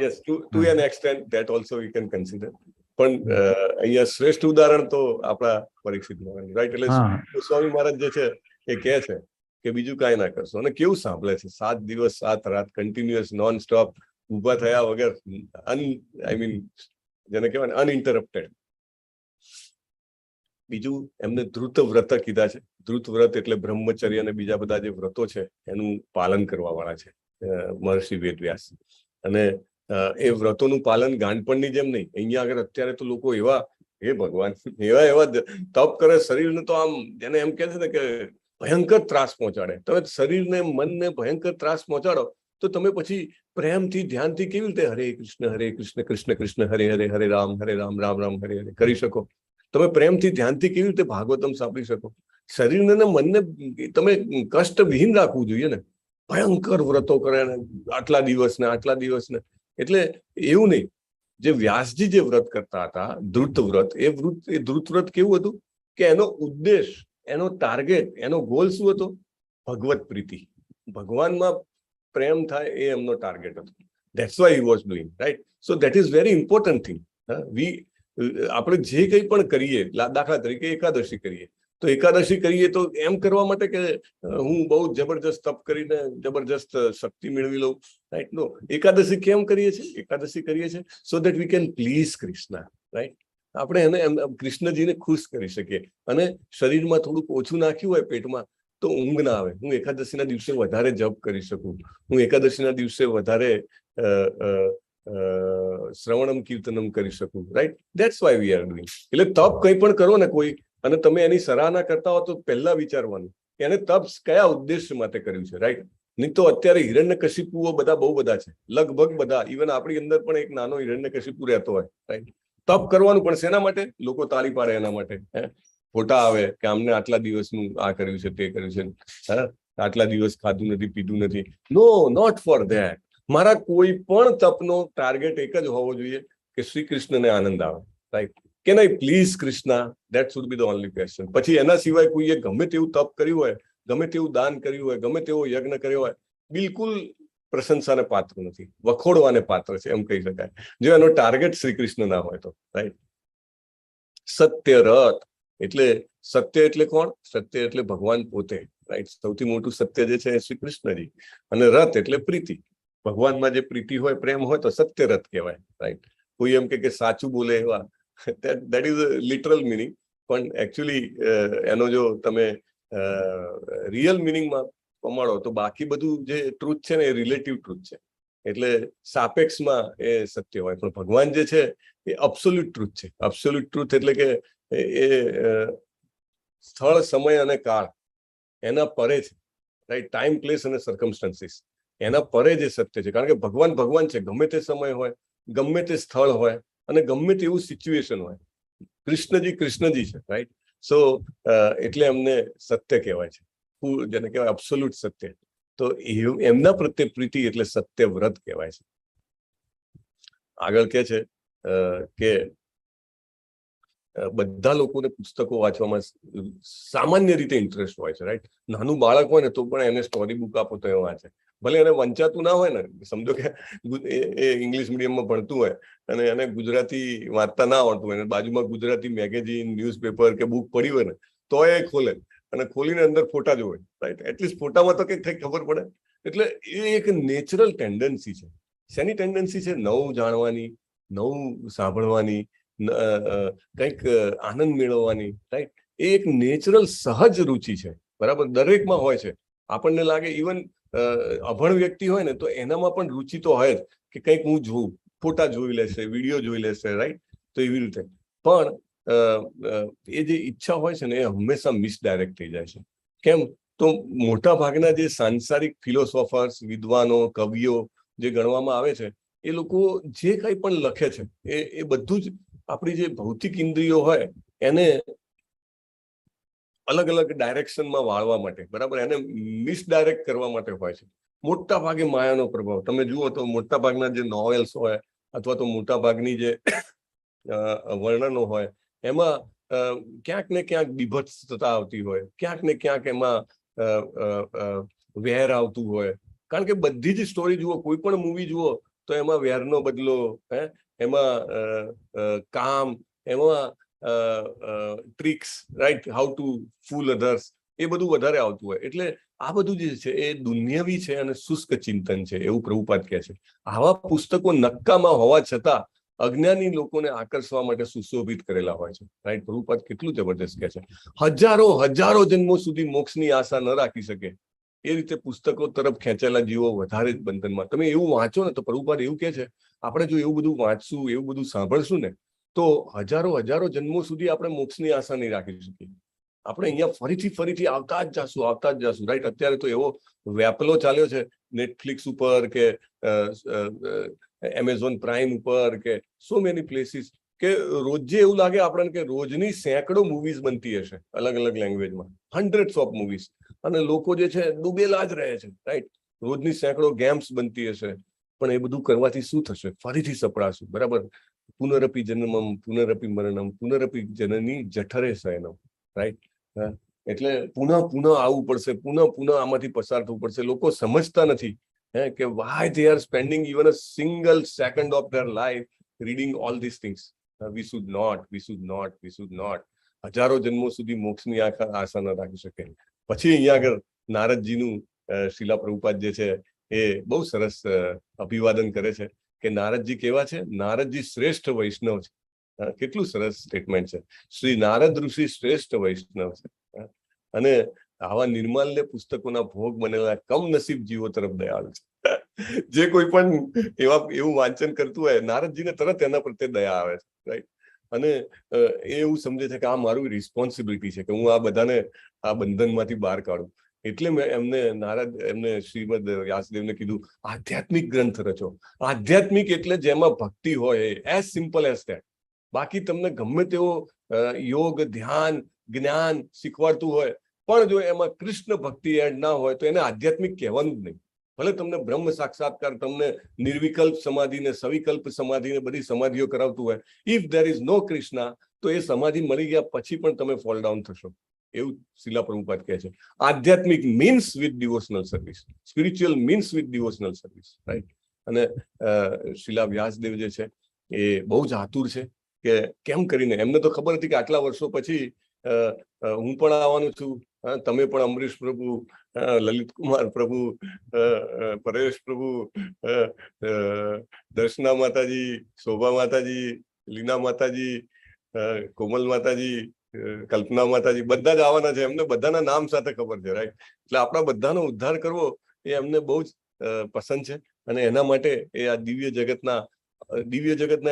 yes, to an extent that also we can consider. પણ અહીંયા શ્રેષ્ઠ ઉદાહરણ તો આપણા પરીક્ષિત મહારાજ. રાઈટ, એટલે ગોસ્વામી મહારાજ જે છે એ કહે છે કે બીજું કાંઈ ના કરશો, અને કેવું સાંભળે છે, 7 દિવસ 7 રાત કન્ટિન્યુઅસ નોન સ્ટોપ, ઉભા થયા વગર, જેને કહેવાય અનઇન્ટરપ્ટેડ. બીજું એમને ધ્રુત વ્રત કીધા છે. ધ્રુત વ્રત એટલે બ્રહ્મચર્ય અને બીજા બધા જે વ્રતો છે એનું પાલન કરવા વાળા છે મહર્ષિ વેદવ્યાસ. અને એ વ્રતોનું પાલન ગાંડપણની જેમ નહીં. અહીંયા આગળ અત્યારે તો લોકો એવા, હે ભગવાન, એવા તપ કરે, શરીરને તો આમ જેને એમ કહે છે ને કે ભયંકર ત્રાસ પહોંચાડે. તમે શરીરને, મનને ભયંકર ત્રાસ પહોંચાડો તો તમે પછી પ્રેમથી, ધ્યાનથી કેવી રીતે હરે કૃષ્ણ કૃષ્ણ કૃષ્ણ હરે હરે, હરે રામ રામ રામ હરે હરે કરી શકો? તમે પ્રેમથી, ધ્યાનથી કેવી રીતે ભાગવતમ સાંભળી શકો? શરીરને ને મનને તમે કષ્ટ વિહીન રાખવું જોઈએ ને. ભયંકર વ્રતો કરે ને આટલા દિવસ ને. એટલે એવું નહીં. જે વ્યાસજી જે વ્રત કરતા હતા, ધ્રુત વ્રત, એ ધ્રુત વ્રત કેવું હતું કે એનો ઉદ્દેશ, એનો ટાર્ગેટ, એનો ગોલ શું હતો? ભગવત પ્રીતિ, ભગવાનમાં પ્રેમ થાય, એ એમનો ટાર્ગેટ હતો. That's why he was doing. Right, so that is very important thing. આપણે જે કંઈ પણ કરીએ, દાખલા તરીકે એકાદશી કરીએ, તો એકાદશી કરીએ તો એમ કરવા માટે કે હું બહુ જબરજસ્ત તપ કરીને જબરજસ્ત શક્તિ મેળવી લઉં. રાઈટ, નો. એકાદશી કેમ કરીએ છીએ? એકાદશી કરીએ છીએ so that we can please Krishna. Right, આપણે એને કૃષ્ણજીને ખુશ કરી શકીએ. અને શરીરમાં થોડુંક ઓછું નાખ્યું હોય પેટમાં તો ઊંઘ ના આવે. હું એકાદશીના દિવસે વધારે જપ કરી શકું, હું એકાદશીના દિવસે વધારે શ્રવણમ કીર્તનમ કરી શકું. Right, that's why we are doing. એટલે તપ કંઈ પણ કરો ને કોઈ, અને તમે એની સરાહના કરતા હો તો પહેલા વિચારવાનું એને તપ કયા ઉદ્દેશ્ય માટે કર્યું છે. રાઈટ, નહીં તો અત્યારે હિરણ્યકશિપુઓ બહુ બધા છે, લગભગ બધા. ઇવન આપણી અંદર પણ એક નાનો હિરણ્યકશિપુ રહેતો હોય. રાઈટ, તપ કરવાનું પણ શેના માટે? લોકો તાળી પાડે એના માટે. ફોટા આવે કે આમને આટલા દિવસનું આ કર્યું છે, તે કર્યું છે, આટલા દિવસ ખાધું નથી, પીધું નથી. નો, નોટ ફોર ધેટ. મારા કોઈ પણ તપનો ટાર્ગેટ એક જ હોવો જોઈએ કે શ્રી કૃષ્ણને આનંદ આવે. રાઈટ, કે નહીં, please Krishna, that should be the only question. પછી એના સિવાય કોઈએ ગમે તેવું તપ કર્યું હોય, ગમે તેવું દાન કર્યું હોય, ગમે તેવો યજ્ઞ કર્યો હોય, બિલકુલ પ્રશંસાને પાત્ર નથી, વખોડવાને પાત્ર છે એમ કહી શકાય, જો એનો ટાર્ગેટ શ્રી કૃષ્ણ ના હોય તો. રાઈટ, સત્ય રથ એટલે, સત્ય એટલે કોણ? સત્ય એટલે ભગવાન પોતે. રાઈટ, સૌથી મોટું સત્ય જે છે એ શ્રી કૃષ્ણજી. અને રથ એટલે પ્રીતિ. ભગવાનમાં જે પ્રીતિ હોય, પ્રેમ હોય તો સત્ય રથ કહેવાય. રાઈટ, કોઈ એમ કે સાચું બોલે એવા, that is a literal meaning, પણ એકચ્યુઅલી એનો જો તમે રિયલ મિનિંગમાં પમાડો તો બાકી બધું જે ટ્રુથ છે ને એ રિલેટિવ ટ્રુથ છે. એટલે સાપેક્ષમાં એ સત્ય હોય, પણ ભગવાન જે છે એ અબ્સોલ્યુટ ટ્રુથ છે. અબ્સોલ્યુટ ટ્રુથ એટલે કે એ સ્થળ, સમય અને કાળ એના પરે છે. રાઈટ, ટાઈમ, પ્લેસ અને સર્કમસ્ટન્સીસ એના પરે જે સત્ય છે. કારણ કે ભગવાન ભગવાન છે, ગમે તે સમય હોય, ગમે તે સ્થળ હોય અને ગમે તેવું સિચ્યુએશન હોય, કૃષ્ણજી કૃષ્ણજી છે. રાઈટ, સો એટલે એમને સત્ય કહેવાય છે, જેને કહેવાય અબ્સોલ્યુટ સત્ય. તો એમના પ્રત્યે પ્રીતિ એટલે સત્ય વ્રત કહેવાય છે. આગળ કે છે કે બધા લોકોને પુસ્તકો વાંચવામાં સામાન્ય રીતે ઇન્ટરેસ્ટ હોય છે. રાઈટ, નાનું બાળક હોય ને તો પણ એને સ્ટોરી બુક આપો તો એ વાંચે. ભલે એને વંચાતું ના હોય ને, સમજો કે એ ઇંગ્લિશ મીડિયમમાં ભણતું હોય અને એને ગુજરાતી વાંચતા ના આવડતું હોય, બાજુમાં ગુજરાતી મેગેઝિન, ન્યૂઝપેપર કે બુક પડી હોય ને, તો એ ખોલે અને ખોલીને અંદર ફોટા જોવે, રાઈટ? એટલીસ્ટ ફોટામાં તો કંઈક ખબર પડે. એટલે એ એક નેચરલ ટેન્ડન્સી છે. શેની ટેન્ડન્સી છે? નવું જાણવાની, નવું સાંભળવાની, કંઈક આનંદ મેળવવાની, રાઈટ? એ એક નેચરલ સહજ રુચિ છે, બરાબર? દરેકમાં હોય છે. આપણને લાગે ઇવન અભણ વ્યક્તિ હોય ને તો એનામાં પણ રુચિ તો હોય જ કે કંઈક હું જોઉં, ફોટા જોઈ લેશે, વિડીયો જોઈ લેશે, રાઈટ? તો એવી રીતે પણ એ જે ઈચ્છા હોય છે ને એ હંમેશા મિસડાયરેક્ટ થઈ જાય છે. કેમ? તો મોટા ભાગના જે સાંસારિક ફિલોસોફર્સ, વિદ્વાનો, કવિઓ જે ગણવામાં આવે છે, એ લોકો જે કંઈ પણ લખે છે એ બધું જ આપણી જે ભૌતિક ઇન્દ્રિયો હોય એને અલગ અલગ ડાયરેક્શનમાં વાળવા માટે, બરાબર, એને મિસડાયરેક્ટ કરવા માટે હોય છે. મોટા ભાગે માયાનો પ્રભાવ તમે જુઓ તો મોટા ભાગના જે નોવેલ્સ હોય અથવા તો મોટા ભાગની જે વર્ણનો હોય એમાં ક્યાંક ને ક્યાંક બીભત્સતા આવતી હોય, ક્યાંક ને ક્યાંક એમાં વેર આવતું હોય. કારણ કે બધી જ સ્ટોરી જુઓ, કોઈ પણ મૂવી જુઓ તો એમાં વેરનો બદલો, એમાં કામ, એમાં tricks, right, how to fool others, એ બધું વધારે આવતું હોય. એટલે આ બધું જે છે એ દુન્યવી છે અને શુષ્ક ચિંતન છે, એવું પ્રભુપાદ કહે છે. આવા પુસ્તકો નક્કામાં હોવા છતાં અજ્ઞાની લોકોને આકર્ષવા માટે સુશોભિત કરેલા હોય છે, રાઈટ? પ્રભુપાદ કેટલું જબરદસ્ત કહે છે. હજારો જન્મો સુધી મોક્ષની આશા ન રાખી શકે એ રીતે પુસ્તકો તરફ ખેંચેલા જીવો વધારે જ બંધનમાં. તમે એવું વાંચો ને તો પ્રભુપાદ એવું કહે છે, આપણે જો એવું બધું વાંચશું, એવું બધું સાંભળશું ને તો હજારો જન્મો સુધી આપણે મોક્ષની આશા નહીં રાખી શકીએ. આપણે અહીંયા ફરીથી આવતા જ જાશું, રાઈટ? અત્યારે તો એવો વ્યાપલો ચાલ્યો છે નેટફ્લિક્સ ઉપર કે એમેઝોન પ્રાઇમ ઉપર કે સો મેની પ્લેસીસ કે રોજે એવું લાગે આપણને કે રોજની સેંકડો મૂવીઝ બનતી હશે અલગ અલગ લેંગ્વેજમાં, હન્ડ્રેડ્સ ઓફ મૂવીઝ, અને લોકો જે છે ડૂબેલા જ રહે છે, રાઈટ? રોજની સેંકડો ગેમ્સ બનતી હશે, પણ એ બધું કરવાથી શું થશે? ફરીથી સપડાશું, બરાબર? પુનરપી જન્મમ પુનરપી મરણમ પુનરપી જનની જઠરે શયનમ, રાઈટ? એટલે પુનઃ આવવું પડશે, પુનઃ આમાંથી પસાર થવું પડશે. લોકો સમજતા નથી કે why they are spending even a single second of their life reading all these things. We should not. હજારો જન્મો સુધી મોક્ષની આશા ન રાખી શકે. પછી અહીંયા આગળ નારદજીનું શીલા પ્રભુપાદ જે છે એ બહુ સરસ અભિવાદન કરે છે કે નારદજી કેવા છે? નારદજી શ્રેષ્ઠ વૈષ્ણવ છે. કેટલું સરસ સ્ટેટમેન્ટ છે. શ્રી નારદ ઋષિ શ્રેષ્ઠ વૈષ્ણવ છે. અને આવા નિર્માલ્ય પુસ્તકોના ભોગ બનેલા કમનસીબ જીવો તરફ દયાળુ છે. જે કોઈ પણ એવું વાંચન કરતું હોય, નારદજીને તરત એના પ્રત્યે દયા આવે છે, રાઈટ? અને એ એવું સમજે છે કે આ મારું રિસ્પોન્સિબિલિટી છે કે હું આ બધાને આ બંધનમાંથી બહાર કાઢું. એટલે મેં એમને શ્રીમદ વ્યાસદેવને કીધું આધ્યાત્મિક ગ્રંથ રચો. આધ્યાત્મિક એટલે જેમાં ભક્તિ હોય, એઝ સિમ્પલ એઝ ધેટ. બાકી તમને ગમે તેવો યોગ, ધ્યાન, જ્ઞાન શીખવાડતું હોય, પણ જો એમાં કૃષ્ણ ભક્તિ એડ ના હોય તો એને આધ્યાત્મિક કહેવાનું જ નહીં. ભલે તમને બ્રહ્મ સાક્ષાત્કાર, તમને નિર્વિકલ્પ સમાધિ ને સવિકલ્પ સમાધિ ને બધી સમાધિઓ કરાવતું હોય, if there is no Krishna તો એ સમાધિ મળી ગયા પછી પણ તમે ફોલ ડાઉન થશો, એવું શીલા પ્રભુપાદ કહે છે. આધ્યાત્મિક means with devotional service, spiritual means with devotional service, right? અને શીલા વ્યાસદેવ જે છે એ બહુ જ આતુર છે કે કેમ કરીને, એમને તો ખબર હતી કે આટલા વર્ષો પછી હું પણ આવવાનું છું, તમે પણ, અમરીશ પ્રભુ, લલિત કુમાર પ્રભુ, પરેશ પ્રભુ, દર્શના માતાજી, શોભા માતાજી, લીના માતાજી, કોમલ માતાજી, કલ્પના માતાજી, બધા જ આવવાના છે. એમને બધાના નામ સાથે ખબર છે, રાઈટ? એટલે આપણા બધાનો ઉદ્ધાર કરવો એ એમને બહુ જ પસંદ છે. અને એના માટે એ આ દિવ્ય જગતના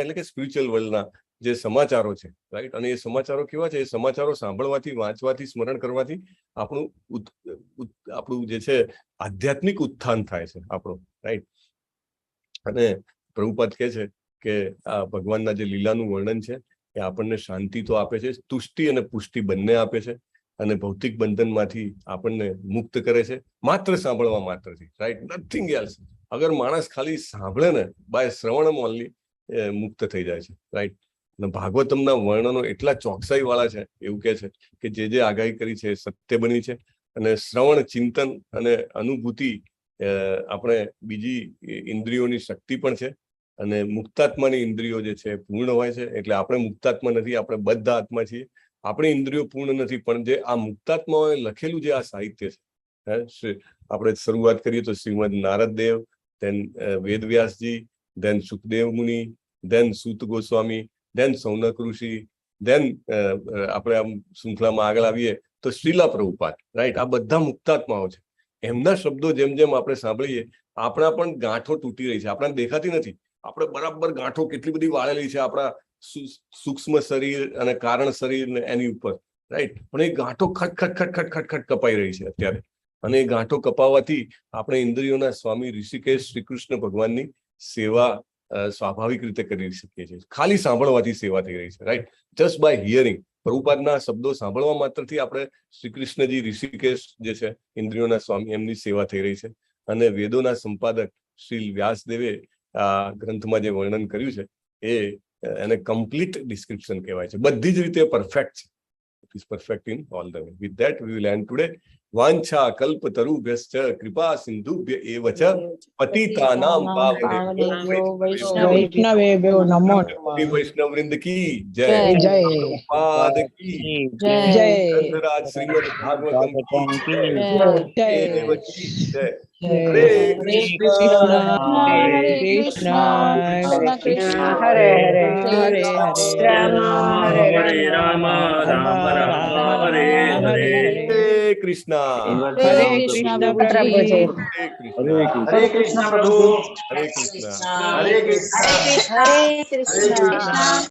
એટલે કે સ્પિરિચ્યુઅલ વર્લ્ડના જે સમાચારો છે, રાઈટ? અને એ સમાચારો કેવા છે? એ સમાચારો સાંભળવાથી, વાંચવાથી, સ્મરણ કરવાથી આપણું જે છે આધ્યાત્મિક ઉત્થાન થાય છે આપણું, રાઈટ? અને પ્રભુપાદ કહે છે કે આ ભગવાનના જે લીલાનું વર્ણન છે એ આપણને શાંતિ તો આપે છે, તુષ્ટિ અને પુષ્ટિ બંને આપે છે, અને ભૌતિક બંધનમાંથી આપણને મુક્ત કરે છે માત્ર સાંભળવા માત્રથી, રાઈટ? Nothing else. અગર માણસ ખાલી સાંભળે ને, બાય શ્રવણમ ઓનલી મુક્ત થઈ જાય છે, રાઈટ? અને ભાગવતમના વર્ણનો એટલા ચોકસાઈ વાળા છે, એવું કહે છે કે જે આગાહી કરી છે એ સત્ય બની છે. અને શ્રવણ, ચિંતન અને અનુભૂતિ આપણે બીજી ઇન્દ્રિયોની શક્તિ પણ છે અને મુક્તાત્માની ઇન્દ્રિયો જે છે પૂર્ણ હોય છે. એટલે આપણે મુક્તાત્મા નથી, આપણે બધા આત્મા છીએ. આપણી ઇન્દ્રિયો પૂર્ણ નથી, પણ જે આ મુક્તાત્માઓએ લખેલું જે આ સાહિત્ય છે, આપણે શરૂઆત કરીએ તો શ્રીમદ નારદદેવ, ધેન વેદવ્યાસજી, ધેન સુખદેવ મુનિ, ધેન સૂત ગોસ્વામી, ધેન સૌનક ઋષિ, ધેન આપણે આમ શૃંખલામાં આગળ આવીએ તો શ્રીલા પ્રભુપાદ, રાઈટ. આ બધા મુક્તાત્માઓ છે. એમના શબ્દો જેમ જેમ આપણે સાંભળીએ આપણા પણ ગાંઠો તૂટી રહી છે. આપણને દેખાતી નથી, આપણે બરાબર ગાંઠો કેટલી બધી વાળેલી છે આપણા સૂક્ષ્મ શરીર અને કારણ શરીર ને એની ઉપર, રાઈટ. પણ એ ગાંઠો ખટખટ ખટખટ ખટખટ કપાઈ રહી છે અત્યારે. અને એ ગાંઠો કપાવવાથી આપણે ઇન્દ્રિયોના સ્વામી ઋષિકેશ શ્રી કૃષ્ણ ભગવાનની સેવા સ્વાભાવિક રીતે કરી શકીએ છીએ. ખાલી સાંભળવાથી સેવા થઈ રહી છે, રાઈટ. Just by hearing. પ્રભુપાદના શબ્દો સાંભળવા માત્રથી આપણે શ્રી કૃષ્ણજી ઋષિકેશ જે છે ઇન્દ્રિયોના સ્વામી, એમની સેવા થઈ રહી છે. અને વેદોના સંપાદક શ્રી વ્યાસદેવે આ ગ્રંથમાં જે વર્ણન કર્યું છે એને કમ્પ્લીટ ડિસ્ક્રિપ્શન કહેવાય છે. બધી જ રીતે પરફેક્ટ છે. It is perfect in all the way. With that we will end today. વાંછા કલ્પતરુભ્યશ્ચ કૃપા સિંધુભ્ય એવ ચ પતિતાનામ પાવનેભ્યો વૈષ્ણવેભ્યો નમો નમઃ. વૈષ્ણવ વૃંદ કી જય. જય પાદ કી જય. ગ્રંથરાજ શ્રીમદ ભાગવતમ કી જય. દેવ કી જય. હરે કૃષ્ણ હરે કૃષ્ણ હરે હરે હરે રામ હરે રામ રામ રામ હરે હરે. હરે કૃષ્ણ. હરે કૃષ્ણ પ્રભુજી. હરે કૃષ્ણ પ્રભુ. હરે કૃષ્ણ. હરે કૃષ્ણ.